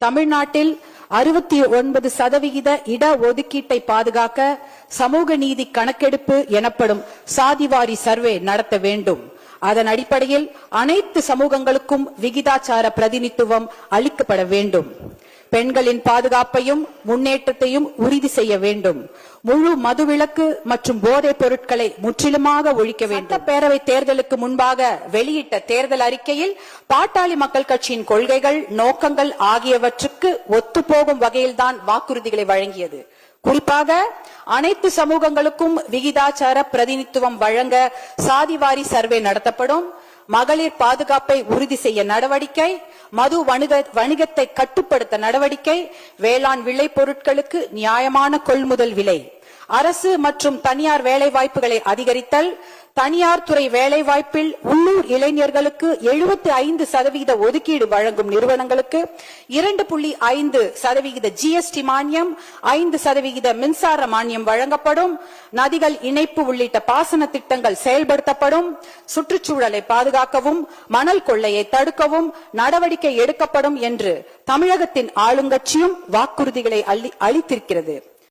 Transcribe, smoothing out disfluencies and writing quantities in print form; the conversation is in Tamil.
தமிழ்நாட்டில் 69% இட ஒதுக்கீட்டை பாதுகாக்க சமூக நீதி கணக்கெடுப்பு எனப்படும் சாதிவாரி சர்வே நடத்த வேண்டும். அதன் அடிப்படையில் அனைத்து சமூகங்களுக்கும் விகிதாச்சார பிரதிநிதித்துவம் அளிக்கப்பட வேண்டும். பெண்களின் பாதுகாப்பையும் முன்னேற்றத்தையும் உறுதி செய்ய வேண்டும். முழு மதுவிலக்கு மற்றும் போதைப் பொருட்களை முற்றிலுமாக ஒழிக்க வேண்டும். சட்டப்பேரவை தேர்தலுக்கு முன்பாக வெளியிட்ட தேர்தல் அறிக்கையில் பாட்டாளி மக்கள் கட்சியின் கொள்கைகள், நோக்கங்கள் ஆகியவற்றுக்கு ஒத்துப்போகும் வகையில்தான் வாக்குறுதிகளை வழங்கியது. குறிப்பாக அனைத்து சமூகங்களுக்கும் விகிதாச்சார பிரதிநிதித்துவம் வழங்க சாதிவாரி சர்வே நடத்தப்படும். மகளிர் பாதுகாப்பை உறுதி செய்ய நடவடிக்கை, மது வணிகத்தை கட்டுப்படுத்த நடவடிக்கை, வேளாண் விளை பொருட்களுக்கு நியாயமான கொள்முதல் விலை, அரசு மற்றும் தனியார் வேலைவாய்ப்புகளை அதிகரித்தல், தனியார் துறை வேலைவாய்ப்பில் உள்ளூர் இளைஞர்களுக்கு 75% ஒதுக்கீடு வழங்கும் நிறுவனங்களுக்கு 2.5% GST மானியம், 5% மின்சார மானியம் வழங்கப்படும். நதிகள் இணைப்பு உள்ளிட்ட பாசன திட்டங்கள் செயல்படுத்தப்படும். சுற்றுச்சூழலை பாதுகாக்கவும் மணல் கொள்ளையை தடுக்கவும் நடவடிக்கை எடுக்கப்படும் என்று தமிழகத்தின் ஆளுங்கட்சியும் வாக்குறுதிகளை அளித்திருக்கிறது.